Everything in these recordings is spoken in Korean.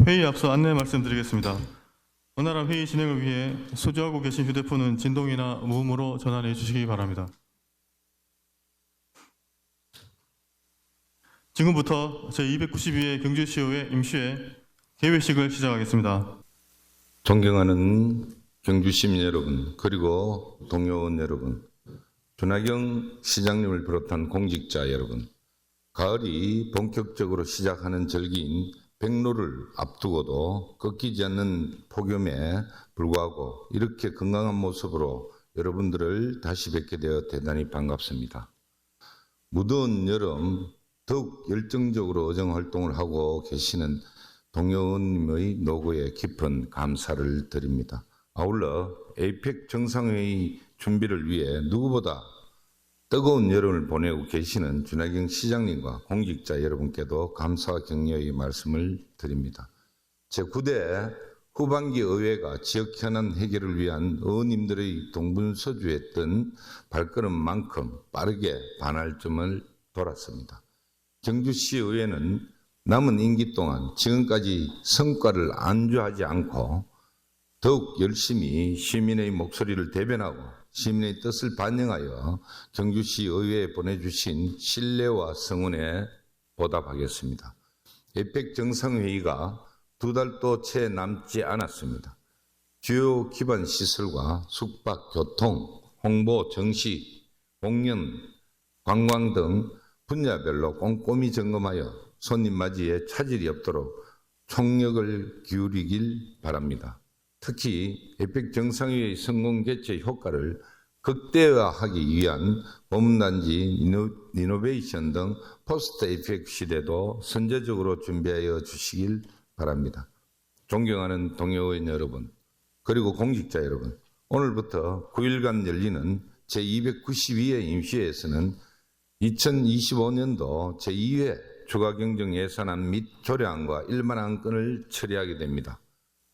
회의 앞서 안내 말씀드리겠습니다. 원활한 회의 진행을 위해 소지하고 계신 휴대폰은 진동이나 무음으로 전환해 주시기 바랍니다. 지금부터 제292회 경주시의회 임시회 개회식을 시작하겠습니다. 존경하는 경주시민 여러분, 그리고 동료원 여러분, 준하경 시장님을 비롯한 공직자 여러분, 가을이 본격적으로 시작하는 절기인 백로를 앞두고도 꺾이지 않는 폭염에 불구하고 이렇게 건강한 모습으로 여러분들을 다시 뵙게 되어 대단히 반갑습니다. 무더운 여름 더욱 열정적으로 의정활동을 하고 계시는 동료원님의 노고에 깊은 감사를 드립니다. 아울러 에이펙 정상회의 준비를 위해 누구보다 뜨거운 여름을 보내고 계시는 준하경 시장님과 공직자 여러분께도 감사와 격려의 말씀을 드립니다. 제9대 후반기 의회가 지역 현안 해결을 위한 의원님들의 동분서주했던 발걸음만큼 빠르게 반할점을 돌았습니다. 경주시 의회는 남은 임기 동안 지금까지 성과를 안주하지 않고 더욱 열심히 시민의 목소리를 대변하고 시민의 뜻을 반영하여 경주시 의회에 보내주신 신뢰와 성원에 보답하겠습니다. 에이펙 정상회의가 2달도 채 남지 않았습니다. 주요 기반 시설과 숙박, 교통, 홍보, 정시, 공연, 관광 등 분야별로 꼼꼼히 점검하여 손님 맞이에 차질이 없도록 총력을 기울이길 바랍니다. 특히 에이펙 정상회의 성공 개최 효과를 극대화하기 위한 보문단지 리노베이션 등 포스트 에이펙 시대도 선제적으로 준비하여 주시길 바랍니다. 존경하는 동료의원 여러분, 그리고 공직자 여러분, 오늘부터 9일간 열리는 제292회 임시회에서는 2025년도 제2회 추가경정 예산안 및 조례안과 일반 안건을 처리하게 됩니다.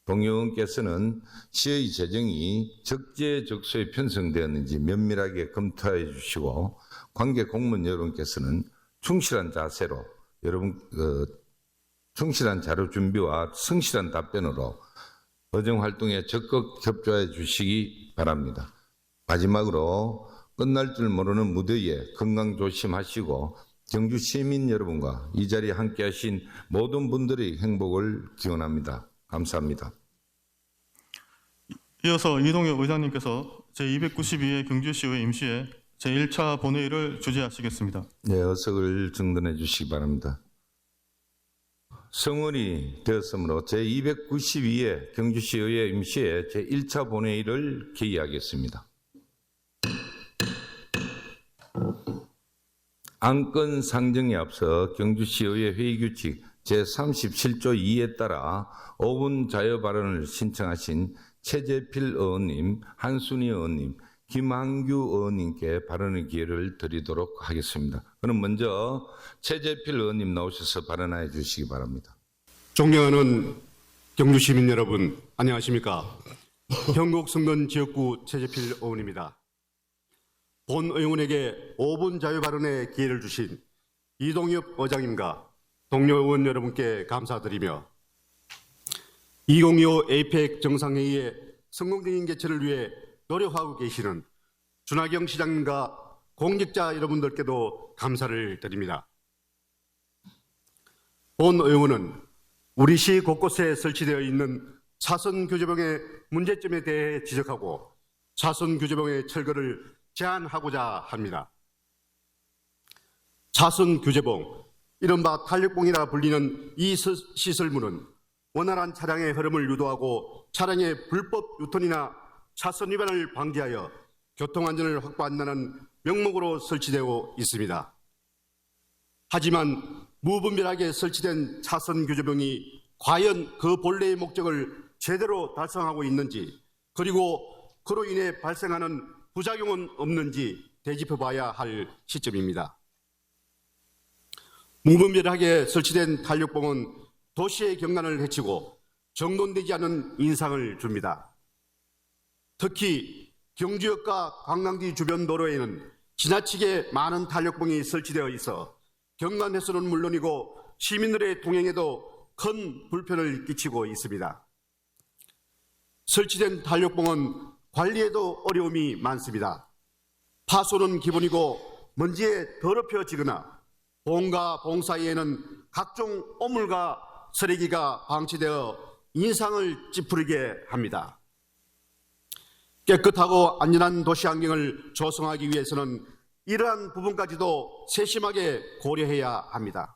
동료원께서는 시의 재정이 적재적소에 편성되었는지 면밀하게 검토해 주시고 관계 공무원 여러분께서는 충실한 자세로 충실한 자료 준비와 성실한 답변으로 의정활동에 적극 협조해 주시기 바랍니다. 마지막으로 끝날 줄 모르는 무더위에 건강 조심하시고 경주 시민 여러분과 이 자리에 함께하신 모든 분들의 행복을 기원합니다. 감사합니다. 이어서 이동혁 의장님께서 제292회 경주시의회 임시회 제1차 본회의를 주재하시겠습니다. 네, 어석을 정돈해 주시기 바랍니다. 성원이 되었으므로 제292회 경주시의회 임시회 제1차 본회의를 개의하겠습니다. 안건 상정에 앞서 경주시의회 회의규칙 제37조 2에 따라 5분 자유 발언을 신청하신 최재필 의원님, 한순희 의원님, 김한규 의원님께 발언의 기회를 드리도록 하겠습니다. 그럼 먼저 최재필 의원님 나오셔서 발언해 주시기 바랍니다. 존경하는 경주시민 여러분, 안녕하십니까? 경곡성전 지역구 최재필 의원입니다. 본 의원에게 5분 자유 발언의 기회를 주신 이동엽 의장님과 동료 의원 여러분께 감사드리며 2025 에이펙 정상회의의 성공적인 개최를 위해 노력하고 계시는 준하경 시장님과 공직자 여러분들께도 감사를 드립니다. 본 의원은 우리 시 곳곳에 설치되어 있는 차선 교제봉의 문제점에 대해 지적하고 차선 교제봉의 철거를 제안하고자 합니다. 차선 교제봉, 이른바 탄력봉이라 불리는 이 시설물은 원활한 차량의 흐름을 유도하고 차량의 불법 유턴이나 차선 위반을 방지하여 교통안전을 확보한다는 명목으로 설치되어 있습니다. 하지만 무분별하게 설치된 차선 교제봉이 과연 그 본래의 목적을 제대로 달성하고 있는지, 그리고 그로 인해 발생하는 부작용은 없는지 되짚어봐야 할 시점입니다. 무분별하게 설치된 탄력봉은 도시의 경관을 해치고 정돈되지 않은 인상을 줍니다. 특히 경주역과 관광지 주변 도로에는 지나치게 많은 탄력봉이 설치되어 있어 경관 훼손은 물론이고 시민들의 통행에도 큰 불편을 끼치고 있습니다. 설치된 탄력봉은 관리에도 어려움이 많습니다. 파손은 기본이고 먼지에 더럽혀지거나 봉과 봉 사이에는 각종 오물과 쓰레기가 방치되어 인상을 찌푸리게 합니다. 깨끗하고 안전한 도시 환경을 조성하기 위해서는 이러한 부분까지도 세심하게 고려해야 합니다.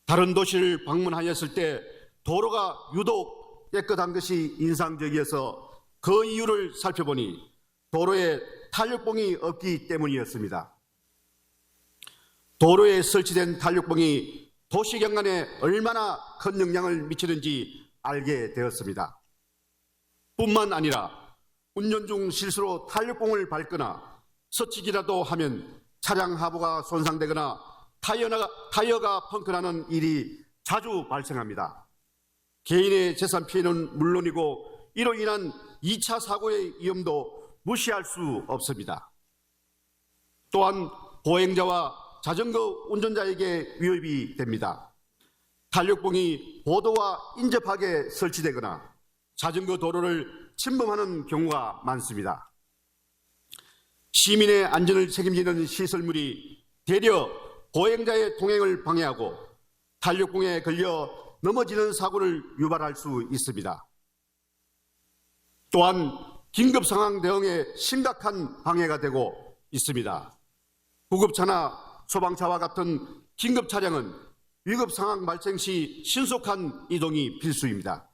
다른 도시를 방문하였을 때 도로가 유독 깨끗한 것이 인상적이어서 그 이유를 살펴보니 도로에 탄력봉이 없기 때문이었습니다. 도로에 설치된 탄력봉이 도시 경관에 얼마나 큰 영향을 미치는지 알게 되었습니다. 뿐만 아니라 운전 중 실수로 탄력봉을 밟거나 스치기라도 하면 차량 하부가 손상되거나 타이어가 펑크나는 일이 자주 발생합니다. 개인의 재산 피해는 물론이고 이로 인한 2차 사고의 위험도 무시할 수 없습니다. 또한 보행자와 자전거 운전자에게 위협이 됩니다. 탄력봉이 보도와 인접하게 설치되거나 자전거 도로를 침범하는 경우가 많습니다. 시민의 안전을 책임지는 시설물이 되려 보행자의 통행을 방해하고 탄력봉에 걸려 넘어지는 사고를 유발할 수 있습니다. 또한 긴급상황 대응에 심각한 방해가 되고 있습니다. 구급차나 소방차와 같은 긴급 차량은 위급 상황 발생 시 신속한 이동이 필수입니다.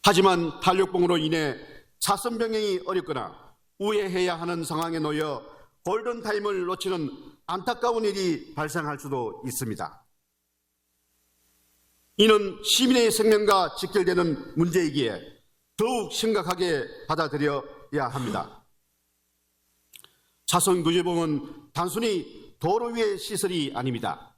하지만 탄력봉으로 인해 차선 변경이 어렵거나 우회해야 하는 상황에 놓여 골든타임을 놓치는 안타까운 일이 발생할 수도 있습니다. 이는 시민의 생명과 직결되는 문제이기에 더욱 심각하게 받아들여야 합니다. 차선 구제봉은 단순히 도로 위의 시설이 아닙니다.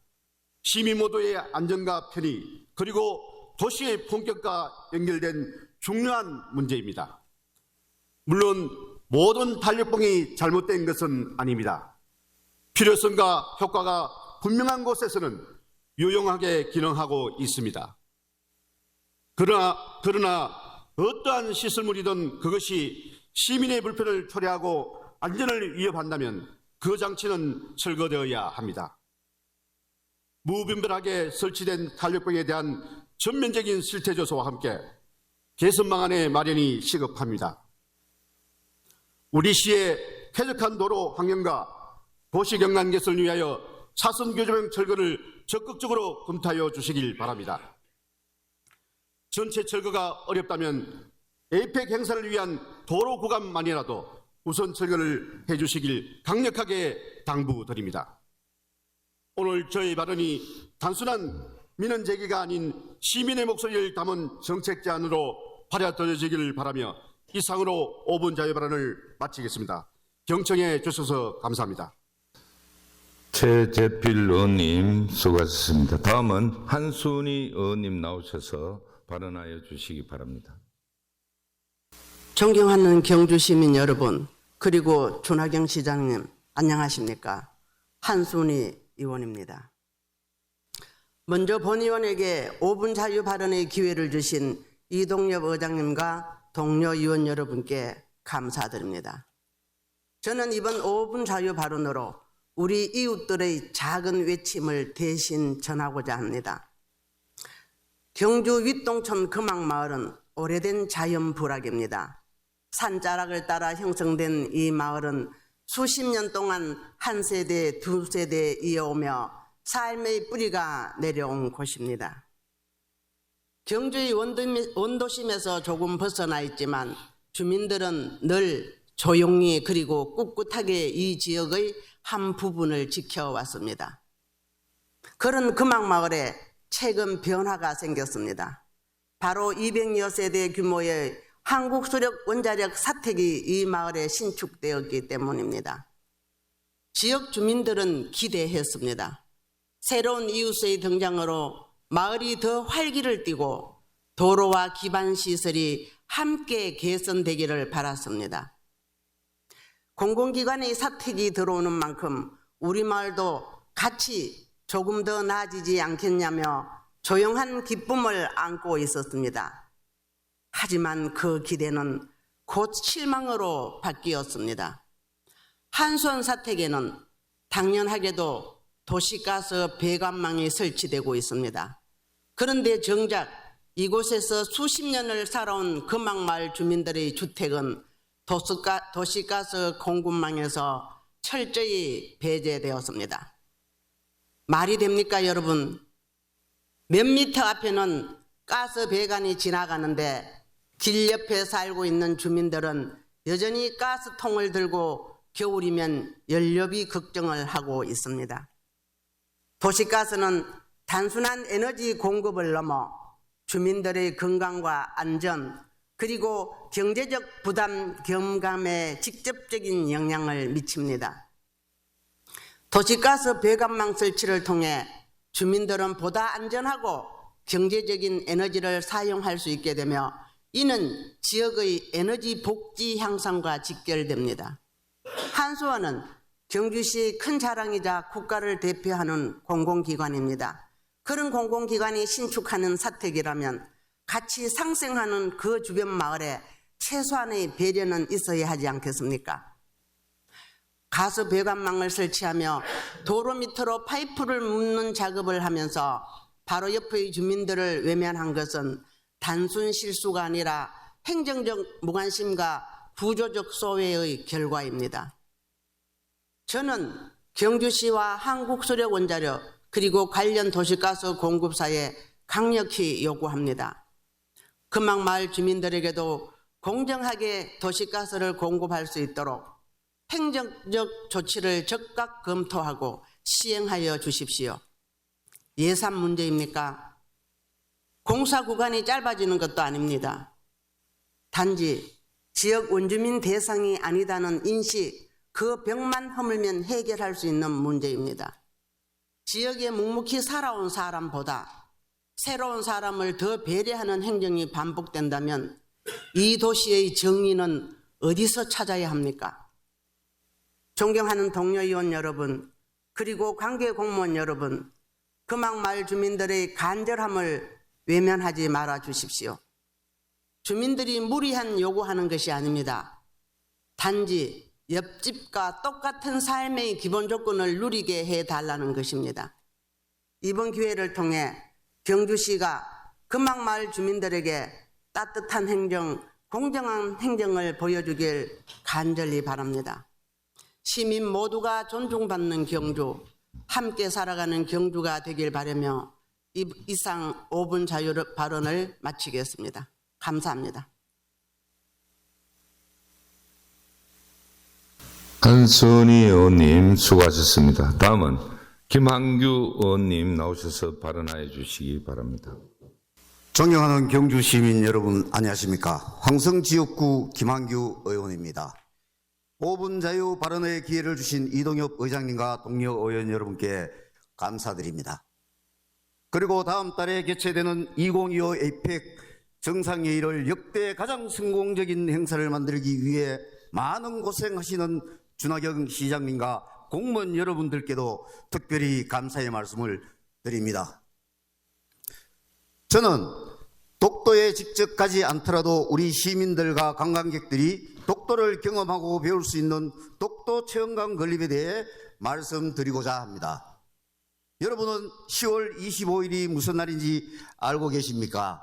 시민 모두의 안전과 편의 그리고 도시의 품격과 연결된 중요한 문제입니다. 물론 모든 탄력봉이 잘못된 것은 아닙니다. 필요성과 효과가 분명한 곳에서는 유용하게 기능하고 있습니다. 그러나 어떠한 시설물이든 그것이 시민의 불편을 초래하고 안전을 위협한다면 그 장치는 철거되어야 합니다. 무분별하게 설치된 탄력봉에 대한 전면적인 실태 조사와 함께 개선 방안의 마련이 시급합니다. 우리 시의 쾌적한 도로 환경과 도시 경관 개선을 위하여 차선 교조봉 철거를 적극적으로 검토하여 주시길 바랍니다. 전체 철거가 어렵다면 에이펙 행사를 위한 도로 구간만이라도 우선 철거를 해주시길 강력하게 당부드립니다. 오늘 저의 발언이 단순한 민원 제기가 아닌 시민의 목소리를 담은 정책 제안으로 발효되어지기를 바라며 이상으로 5분 자유 발언을 마치겠습니다. 경청해 주셔서 감사합니다. 최재필 의원님 수고하셨습니다. 다음은 한순희 의원님 나오셔서 발언하여 주시기 바랍니다. 존경하는 경주 시민 여러분, 그리고 준하경 시장님, 안녕하십니까? 한순희 의원입니다. 먼저 본 의원에게 5분 자유 발언의 기회를 주신 이동엽 의장님과 동료 의원 여러분께 감사드립니다. 저는 이번 5분 자유 발언으로 우리 이웃들의 작은 외침을 대신 전하고자 합니다. 경주 윗동촌 금악마을은 오래된 자연 부락입니다. 산자락을 따라 형성된 이 마을은 수십 년 동안 한 세대, 두 세대 이어오며 삶의 뿌리가 내려온 곳입니다. 경주의 원도심에서 조금 벗어나 있지만 주민들은 늘 조용히 그리고 꿋꿋하게 이 지역의 한 부분을 지켜왔습니다. 그런 금악마을에 최근 변화가 생겼습니다. 바로 200여 세대 규모의 한국수력 원자력 사택이 이 마을에 신축되었기 때문입니다. 지역 주민들은 기대했습니다. 새로운 이웃의 등장으로 마을이 더 활기를 띠고 도로와 기반시설이 함께 개선되기를 바랐습니다. 공공기관의 사택이 들어오는 만큼 우리 마을도 같이 조금 더 나아지지 않겠냐며 조용한 기쁨을 안고 있었습니다. 하지만 그 기대는 곧 실망으로 바뀌었습니다. 한수원 사택에는 당연하게도 도시가스 배관망이 설치되고 있습니다. 그런데 정작 이곳에서 수십 년을 살아온 금악마을 주민들의 주택은 도시가스 공급망에서 철저히 배제되었습니다. 말이 됩니까, 여러분? 몇 미터 앞에는 가스 배관이 지나가는데 길 옆에 살고 있는 주민들은 여전히 가스통을 들고 겨울이면 연료비 걱정을 하고 있습니다. 도시가스는 단순한 에너지 공급을 넘어 주민들의 건강과 안전 그리고 경제적 부담 경감에 직접적인 영향을 미칩니다. 도시가스 배관망 설치를 통해 주민들은 보다 안전하고 경제적인 에너지를 사용할 수 있게 되며 이는 지역의 에너지 복지 향상과 직결됩니다. 한수원은 경주시의 큰 자랑이자 국가를 대표하는 공공기관입니다. 그런 공공기관이 신축하는 사택이라면 같이 상생하는 그 주변 마을에 최소한의 배려는 있어야 하지 않겠습니까? 가스 배관망을 설치하며 도로 밑으로 파이프를 묻는 작업을 하면서 바로 옆의 주민들을 외면한 것은 단순 실수가 아니라 행정적 무관심과 구조적 소외의 결과입니다. 저는 경주시와 한국수력원자력 그리고 관련 도시가스 공급사에 강력히 요구합니다. 금악마을 주민들에게도 공정하게 도시가스를 공급할 수 있도록 행정적 조치를 적극 검토하고 시행하여 주십시오. 예산 문제입니까? 공사 구간이 짧아지는 것도 아닙니다. 단지 지역 원주민 대상이 아니다는 인식, 그 벽만 허물면 해결할 수 있는 문제입니다. 지역에 묵묵히 살아온 사람보다 새로운 사람을 더 배려하는 행정이 반복된다면 이 도시의 정의는 어디서 찾아야 합니까? 존경하는 동료 의원 여러분, 그리고 관계 공무원 여러분, 금악마을 주민들의 간절함을 외면하지 말아 주십시오. 주민들이 무리한 요구하는 것이 아닙니다. 단지 옆집과 똑같은 삶의 기본 조건을 누리게 해달라는 것입니다. 이번 기회를 통해 경주시가 금악마을 주민들에게 따뜻한 행정, 공정한 행정을 보여주길 간절히 바랍니다. 시민 모두가 존중받는 경주, 함께 살아가는 경주가 되길 바라며 이상 5분 자유 발언을 마치겠습니다. 감사합니다. 한순희 의원님 수고하셨습니다. 다음은 김한규 의원님 나오셔서 발언하여 주시기 바랍니다. 존경하는 경주 시민 여러분 안녕하십니까? 황성지역구 김한규 의원입니다. 5분 자유 발언의 기회를 주신 이동엽 의장님과 동료 의원 여러분께 감사드립니다. 그리고 다음 달에 개최되는 2025 에이펙 정상회의를 역대 가장 성공적인 행사를 만들기 위해 많은 고생하시는 준하경 시장님과 공무원 여러분들께도 특별히 감사의 말씀을 드립니다. 저는 독도에 직접 가지 않더라도 우리 시민들과 관광객들이 독도를 경험하고 배울 수 있는 독도 체험관 건립에 대해 말씀드리고자 합니다. 여러분은 10월 25일이 무슨 날인지 알고 계십니까?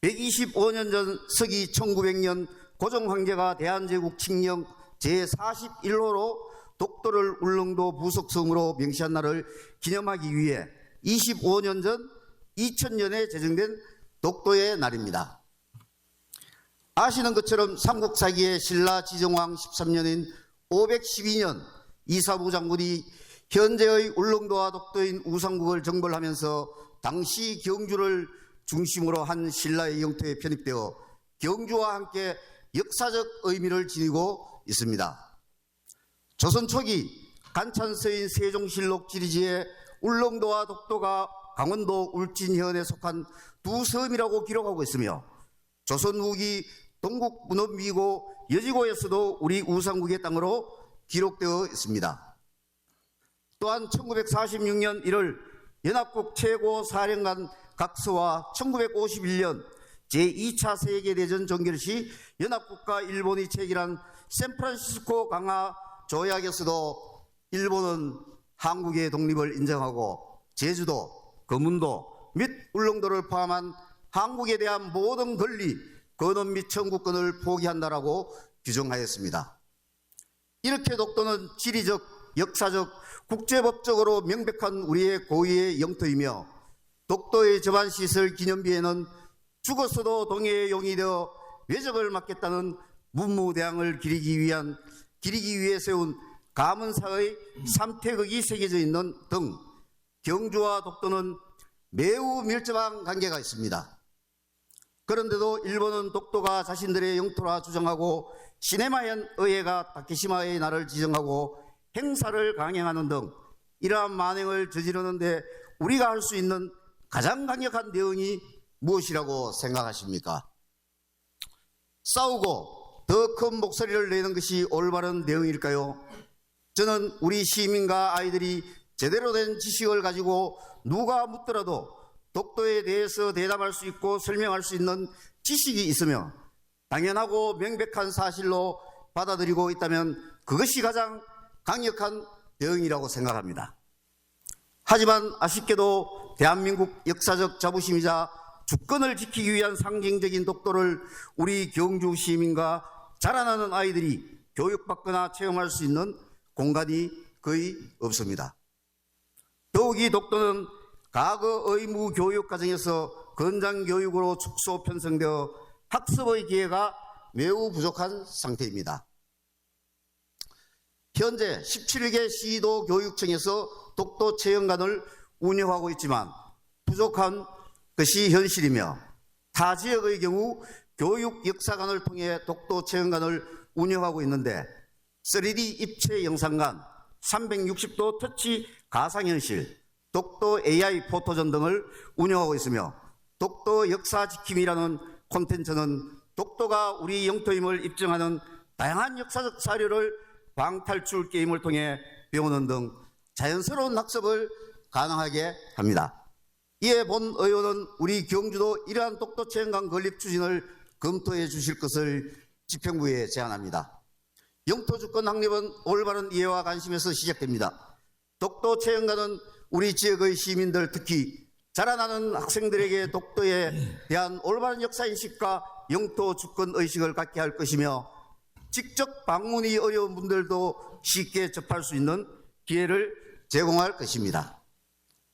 125년 전 서기 1900년 고종 황제가 대한제국 칙령 제41호로 독도를 울릉도 부속성으로 명시한 날을 기념하기 위해 25년 전 2000년에 제정된 독도의 날입니다. 아시는 것처럼 삼국사기의 신라 지정왕 13년인 512년 이사부 장군이 현재의 울릉도와 독도인 우상국을 정벌하면서 당시 경주를 중심으로 한 신라의 영토에 편입되어 경주와 함께 역사적 의미를 지니고 있습니다. 조선 초기 간찬서인 세종실록 지리지에 울릉도와 독도가 강원도 울진현에 속한 두 섬이라고 기록하고 있으며 조선 후기 동국 문헌미고 여지고에서도 우리 우상국의 땅으로 기록되어 있습니다. 또한 1946년 1월 연합국 최고사령관 각서와 1951년 제2차 세계대전 종결 시 연합국과 일본이 체결한 샌프란시스코 강화 조약에서도 일본은 한국의 독립을 인정하고 제주도, 거문도 및 울릉도를 포함한 한국에 대한 모든 권리, 권한 및 청구권을 포기한다라고 규정하였습니다. 이렇게 독도는 지리적, 역사적, 국제법적으로 명백한 우리의 고유의 영토이며 독도의 저반시설 기념비에는 죽었어도 동해에 용이 되어 외적을 막겠다는 문무대항을 기리기 위해 세운 가문사의 삼태극이 새겨져 있는 등 경주와 독도는 매우 밀접한 관계가 있습니다. 그런데도 일본은 독도가 자신들의 영토라 주장하고 시네마현 의회가 다케시마의 날을 지정하고 행사를 강행하는 등 이러한 만행을 저지르는데 우리가 할 수 있는 가장 강력한 대응이 무엇이라고 생각하십니까? 싸우고 더 큰 목소리를 내는 것이 올바른 대응일까요? 저는 우리 시민과 아이들이 제대로 된 지식을 가지고 누가 묻더라도 독도에 대해서 대답할 수 있고 설명할 수 있는 지식이 있으며 당연하고 명백한 사실로 받아들이고 있다면 그것이 가장 강력한 대응이라고 생각합니다. 하지만 아쉽게도 대한민국 역사적 자부심이자 주권을 지키기 위한 상징적인 독도를 우리 경주 시민과 자라나는 아이들이 교육받거나 체험할 수 있는 공간이 거의 없습니다. 더욱이 독도는 과거 의무 교육 과정에서 건장 교육으로 축소 편성되어 학습의 기회가 매우 부족한 상태입니다. 현재 17개 시도교육청에서 독도 체험관을 운영하고 있지만 부족한 것이 현실이며 타 지역의 경우 교육역사관을 통해 독도 체험관을 운영하고 있는데 3D 입체 영상관, 360도 터치 가상현실, 독도 AI 포토전 등을 운영하고 있으며 독도 역사 지킴이라는 콘텐츠는 독도가 우리 영토임을 입증하는 다양한 역사적 사료를 방탈출 게임을 통해 배우는 등 자연스러운 학습을 가능하게 합니다. 이에 본 의원은 우리 경주도 이러한 독도 체험관 건립 추진을 검토해 주실 것을 집행부에 제안합니다. 영토주권 확립은 올바른 이해와 관심에서 시작됩니다. 독도 체험관은 우리 지역의 시민들, 특히 자라나는 학생들에게 독도에 대한 올바른 역사인식과 영토주권의식을 갖게 할 것이며 직접 방문이 어려운 분들도 쉽게 접할 수 있는 기회를 제공할 것입니다.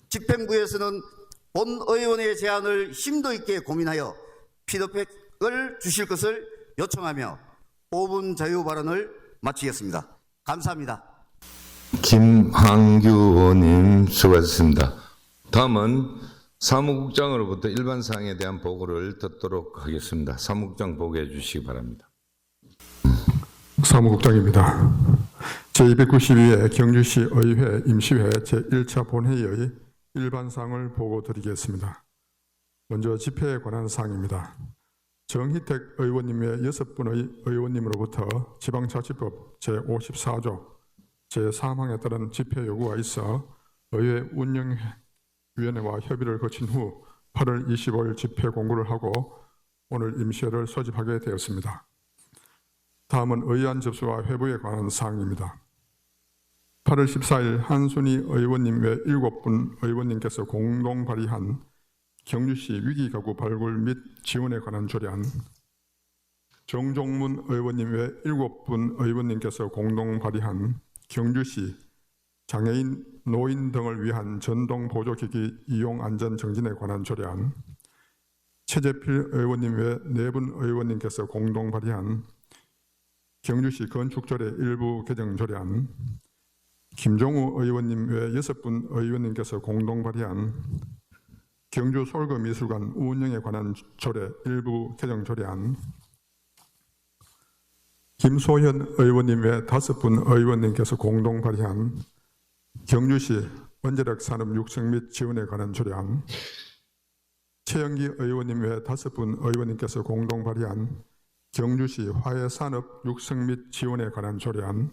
집행부에서는 본 의원의 제안을 심도 있게 고민하여 피드백을 주실 것을 요청하며 5분 자유 발언을 마치겠습니다. 감사합니다. 김한규 의원님 수고하셨습니다. 다음은 사무국장으로부터 일반 사항에 대한 보고를 듣도록 하겠습니다. 사무국장 보고해 주시기 바랍니다. 사무국장입니다. 제292회 경주시 의회 임시회 제1차 본회의의 일반 사항을 보고 드리겠습니다. 먼저 집회에 관한 사항입니다. 정희택 의원님의 6분의 의원님으로부터 지방자치법 제54조 제3항에 따른 집회 요구가 있어 의회 운영위원회와 협의를 거친 후 8월 25일 집회 공고를 하고 오늘 임시회를 소집하게 되었습니다. 다음은 의안 접수와 회부에 관한 사항입니다. 8월 14일 한순희 의원님 외 7분 의원님께서 공동 발의한 경주시 위기가구 발굴 및 지원에 관한 조례안, 정종문 의원님 외 7분 의원님께서 공동 발의한 경주시 장애인, 노인 등을 위한 전동보조기기 이용 안전 정진에 관한 조례안, 최재필 의원님 외 4분 의원님께서 공동 발의한 경주시 건축조례 일부 개정 조례안, 김종우 의원님 외 6분 의원님께서 공동 발의한 경주 솔그미술관 운영에 관한 조례 일부 개정 조례안, 김소현 의원님 외 5분 의원님께서 공동 발의한 경주시 원자력 산업 육성 및 지원에 관한 조례안, 최영기 의원님 외 5분 의원님께서 공동 발의한 경주시 화해산업 육성 및 지원에 관한 조례안,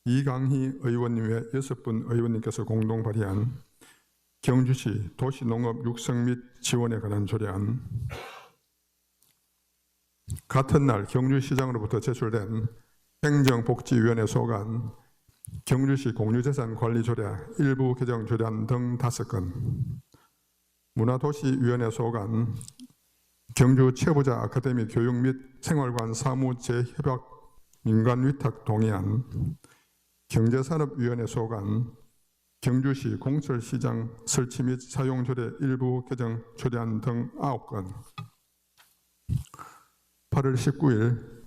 이강희 의원님 외 6분 의원님께서 공동 발의한 경주시 도시농업 육성 및 지원에 관한 조례안, 같은 날 경주시장으로부터 제출된 행정복지위원회 소관, 경주시 공유재산관리조례 일부 개정 조례안 등 5건, 문화도시위원회 소관, 경주 최부자 아카데미 교육 및 생활관 사무 재협약 민간위탁 동의안, 경제산업위원회 소관, 경주시 공설시장 설치 및 사용조례 일부 개정 조례안 등 9건, 8월 19일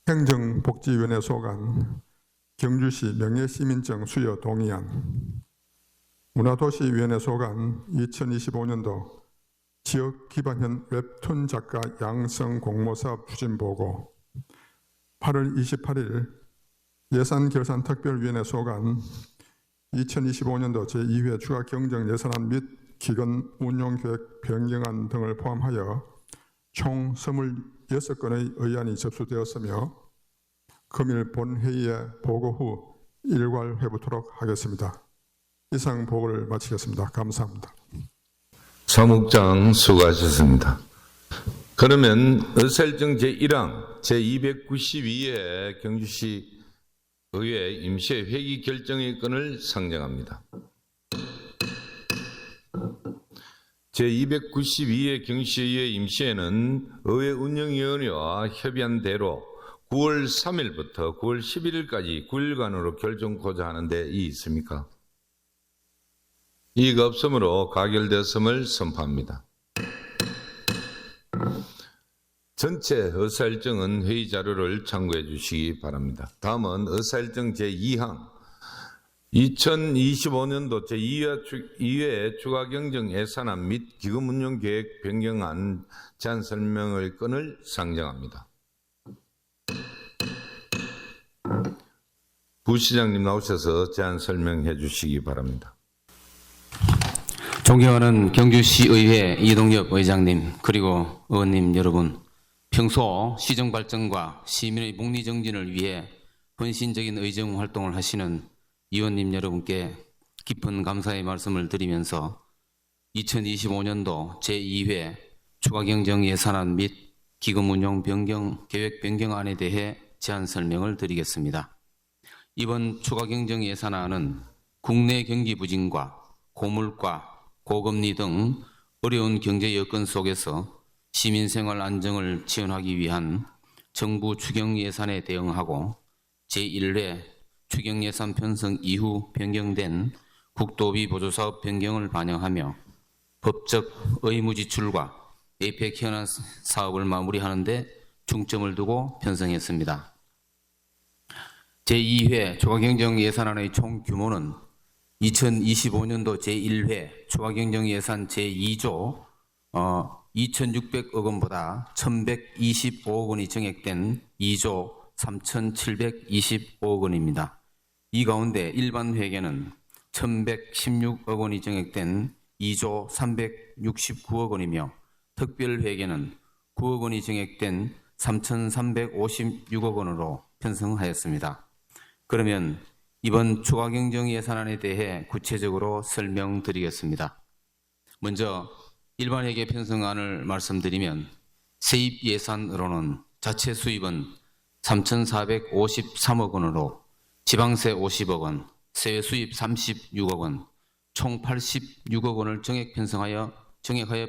행정복지위원회 소관, 경주시 명예시민증 수여 동의안, 문화도시위원회 소관 2025년도 지역기반형 웹툰 작가 양성 공모사업 추진보고, 8월 28일 예산결산특별위원회 소관 2025년도 제2회 추가경정예산안 및 기금 운용계획 변경안 등을 포함하여 총 26건의 의안이 접수되었으며 금일 본회의에 보고 후 일괄회부토록 하겠습니다. 이상 보고를 마치겠습니다. 감사합니다. 사무국장 수고하셨습니다. 그러면 의사일정 제1항 제292회 경주시 의회 임시회 회기 결정의 건을 상정합니다. 제292회 경주시의회 임시회는 의회 운영위원회와 협의한 대로 9월 3일부터 9월 11일까지 9일간으로 결정코자 하는 데 이의 있습니까? 이의가 없으므로 가결되었음을 선포합니다. 전체 의사일정은 회의 자료를 참고해 주시기 바랍니다. 다음은 의사일정 제2항 2025년도 제2회 추가경정 예산안 및 기금운용계획 변경안 제안 설명의 건을 상정합니다. 부시장님 나오셔서 제안 설명해 주시기 바랍니다. 존경하는 경주시의회 이동엽 의장님, 그리고 의원님 여러분, 평소 시정 발전과 시민의 복리 정진을 위해 헌신적인 의정 활동을 하시는 의원님 여러분께 깊은 감사의 말씀을 드리면서 2025년도 제2회 추가경정 예산안 및 기금운용 변경 계획 변경안에 대해 제안 설명을 드리겠습니다. 이번 추가경정 예산안은 국내 경기 부진과 고물가, 고금리 등 어려운 경제 여건 속에서 시민생활 안정을 지원하기 위한 정부 추경 예산에 대응하고 제1회 추경 예산 편성 이후 변경된 국도비 보조사업 변경을 반영하며 법적 의무 지출과 APEC 현안 사업을 마무리하는 데 중점을 두고 편성했습니다. 제2회 추가경정 예산안의 총 규모는 2025년도 제1회 추가경정 예산 제2조 2,600억 원보다 1,125억 원이 증액된 2조 3,725억 원입니다. 이 가운데 일반 회계는 1,116억 원이 증액된 2조 369억 원이며 특별 회계는 9억 원이 증액된 3,356억 원으로 편성하였습니다. 그러면 이번 추가경정 예산안에 대해 구체적으로 설명드리겠습니다. 먼저 일반 회계 편성안을 말씀드리면 세입 예산으로는 자체 수입은 3,453억 원으로 지방세 50억 원, 세외 수입 36억 원, 총 86억 원을 정액 편성하여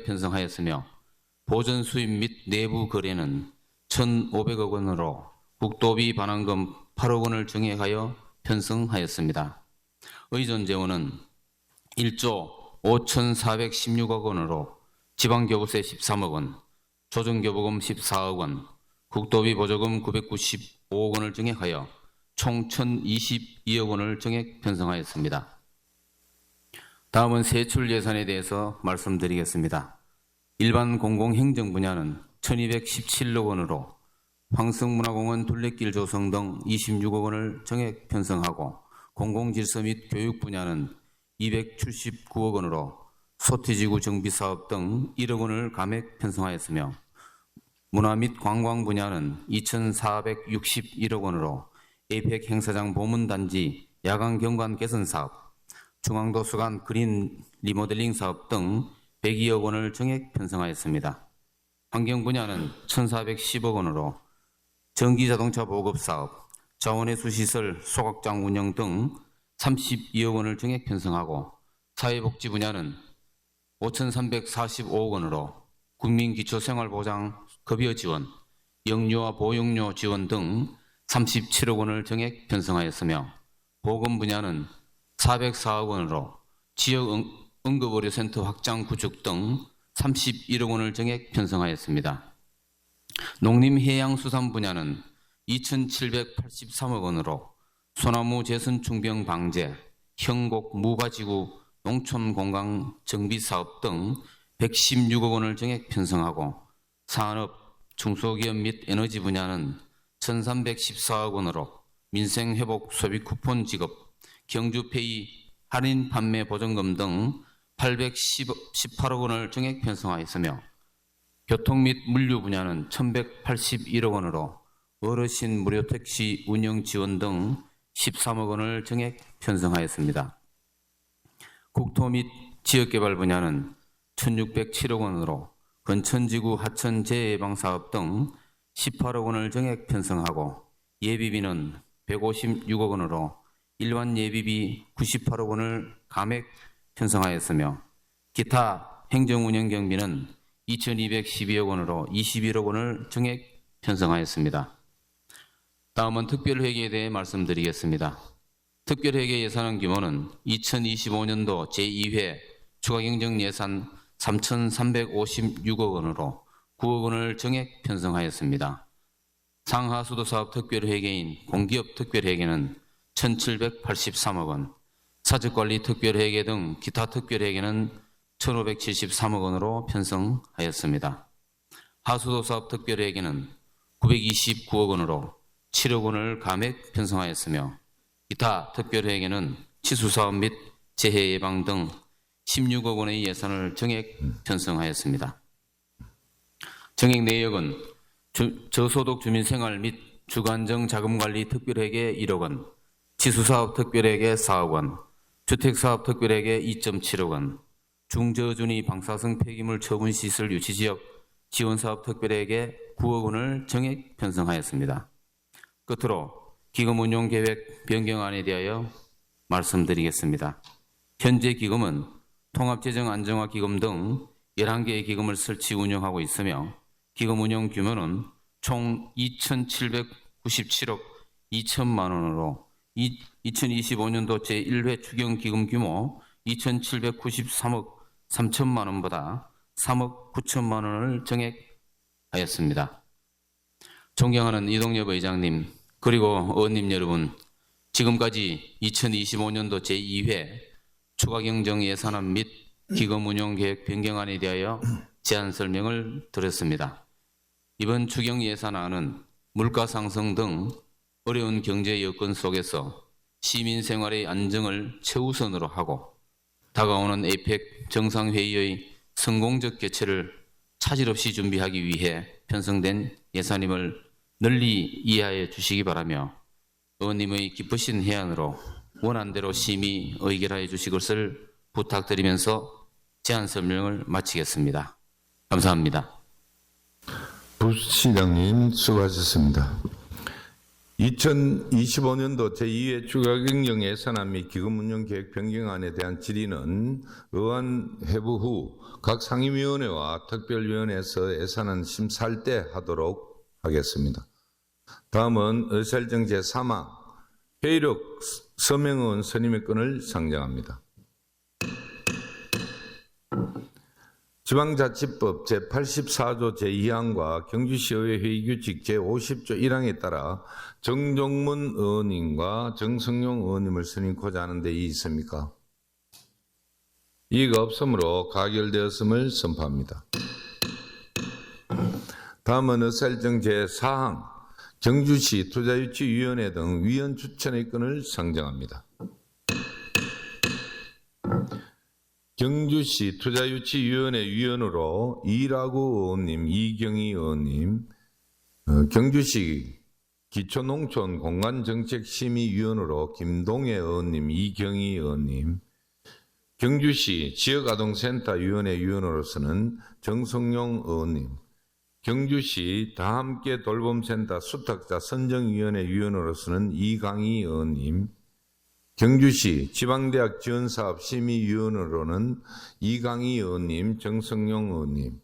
편성하였으며 보전 수입 및 내부 거래는 1,500억 원으로 국도비 반환금 8억 원을 정액하여 편성하였습니다. 의존 재원은 1조 5,416억 원으로 지방교부세 13억 원, 조정교부금 14억 원, 국도비 보조금 995억 원을 정액하여 총 1,022억 원을 정액 편성하였습니다. 다음은 세출 예산에 대해서 말씀드리겠습니다. 일반 공공행정 분야는 1,217억 원으로 황성문화공원 둘레길 조성 등 26억 원을 정액 편성하고 공공질서 및 교육 분야는 279억 원으로 소태지구 정비사업 등 1억 원을 감액 편성하였으며 문화 및 관광 분야는 2,461억 원으로 에이펙 행사장 보문단지 야간 경관 개선 사업, 중앙도서관 그린 리모델링 사업 등 102억 원을 정액 편성하였습니다. 환경 분야는 1,410억 원으로 전기자동차 보급 사업, 자원회수 시설 소각장 운영 등 32억 원을 정액 편성하고 사회복지 분야는 5,345억 원으로 국민기초생활보장 급여 지원, 영유아 보육료 지원 등 37억 원을 정액 편성하였으며 보건 분야는 404억 원으로 지역 응급의료센터 확장 구축 등 31억 원을 정액 편성하였습니다. 농림해양수산 분야는 2,783억 원으로 소나무 재선충병 방제, 형곡 무가지구 농촌공강 정비사업 등 116억 원을 정액 편성하고 산업, 중소기업 및 에너지 분야는 1,314억 원으로 민생회복 소비 쿠폰 지급, 경주페이 할인 판매 보전금 등 818억 원을 정액 편성하였으며 교통 및 물류 분야는 1,181억 원으로 어르신 무료 택시 운영 지원 등 13억 원을 정액 편성하였습니다. 국토 및 지역개발 분야는 1,607억 원으로 건천지구 하천 재해방 사업 등 18억 원을 정액 편성하고 예비비는 156억 원으로 일반 예비비 98억 원을 감액 편성하였으며 기타 행정운영 경비는 2,212억 원으로 21억 원을 정액 편성하였습니다. 다음은 특별회계에 대해 말씀드리겠습니다. 특별회계 예산안 규모는 2025년도 제2회 추가경정 예산 3,356억 원으로 9억 원을 정액 편성하였습니다. 상하수도 사업 특별회계인 공기업 특별회계는 1,783억 원, 사직관리 특별회계 등 기타 특별회계는 1,573억 원으로 편성하였습니다. 하수도 사업 특별회계는 929억 원으로 7억 원을 감액 편성하였으며 기타 특별회계는 치수사업 및 재해 예방 등 16억 원의 예산을 정액 편성하였습니다. 정액 내역은 저소득 주민생활 및 주간정 자금관리 특별회계 1억 원, 치수사업 특별회계 4억 원, 주택사업 특별회계 2.7억 원, 중저준위 방사성 폐기물 처분시설 유치지역 지원사업 특별회계 9억 원을 정액 편성하였습니다. 끝으로 기금운용계획 변경안에 대하여 말씀드리겠습니다. 현재 기금은 통합재정안정화기금 등 11개의 기금을 설치 운영하고 있으며 기금 운용 규모는 총 2,797억 2천만 원으로 2025년도 제1회 추경기금 규모 2,793억 3천만 원보다 3억 9천만 원을 정액하였습니다. 존경하는 이동엽 의장님 그리고 의원님 여러분, 지금까지 2025년도 제2회 추가경정 예산안 및 기금운용계획 변경안에 대하여 제안 설명을 드렸습니다. 이번 추경 예산안은 물가 상승 등 어려운 경제 여건 속에서 시민 생활의 안정을 최우선으로 하고 다가오는 에이펙 정상회의의 성공적 개최를 차질 없이 준비하기 위해 편성된 예산임을 널리 이해하여 주시기 바라며 의원님의 기쁘신 해안으로 원안대로 심의 의결하여 주실 것을 부탁드리면서 제안 설명을 마치겠습니다. 감사합니다. 부시장님 수고하셨습니다. 2025년도 제2회 추가경정 예산안 및 기금운용계획 변경안에 대한 질의는 의안 회부 후 각 상임위원회와 특별위원회에서 예산안 심사할 때 하도록 하겠습니다. 다음은 의사일정 제3항 회의록 서명의원 선임의 건을 상정합니다. 지방자치법 제84조 제2항과 경주시의회 회의규칙 제50조 1항에 따라 정종문 의원님과 정성용 의원님을 선임코자 하는 데 이의 있습니까? 이의가 없으므로 가결되었음을 선포합니다. 다음은 의사일정 제4항 경주시 투자유치위원회 등 위원 추천의 건을 상정합니다. 경주시 투자유치위원회 위원으로 이라구 의원님, 이경희 의원님, 경주시 기초농촌 공간정책심의위원으로 김동애 의원님, 이경희 의원님, 경주시 지역아동센터위원회 위원으로서는 정성용 의원님, 경주시 다함께 돌봄센터 수탁자 선정위원회 위원으로서는 이강희 의원님, 경주시 지방대학 지원사업 심의위원으로는 이강희 의원님, 정성용 의원님,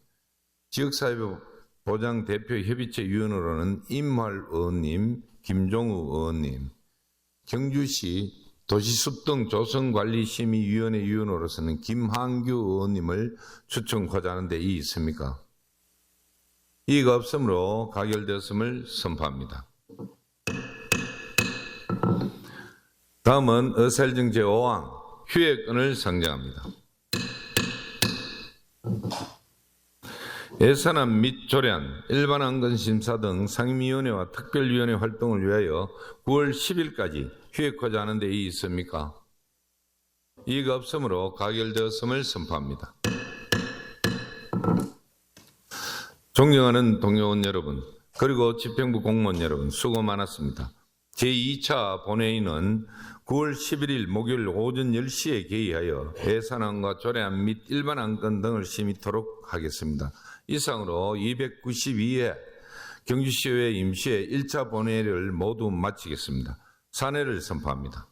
지역사회보장 대표협의체 위원으로는 임활 의원님, 김종우 의원님, 경주시 도시습동 조성관리심의위원회 위원으로서는 김한규 의원님을 추천하고자 하는데 이의 있습니까? 이의가 없으므로 가결되었음을 선포합니다. 다음은 의사일정 제5항 휴회권을 상정합니다. 예산안 및 조례안, 일반안건심사 등 상임위원회와 특별위원회 활동을 위하여 9월 10일까지 휴회하고자 하는데 이의 있습니까? 이의가 없으므로 가결되었음을 선포합니다. 존경하는 동료원 여러분, 그리고 집행부 공무원 여러분, 수고 많았습니다. 제2차 본회의는 9월 11일 목요일 오전 10시에 개의하여 예산안과 조례안 및 일반 안건 등을 심의토록 하겠습니다. 이상으로 292회 경주시의회 임시회 1차 본회의를 모두 마치겠습니다. 산회를 선포합니다.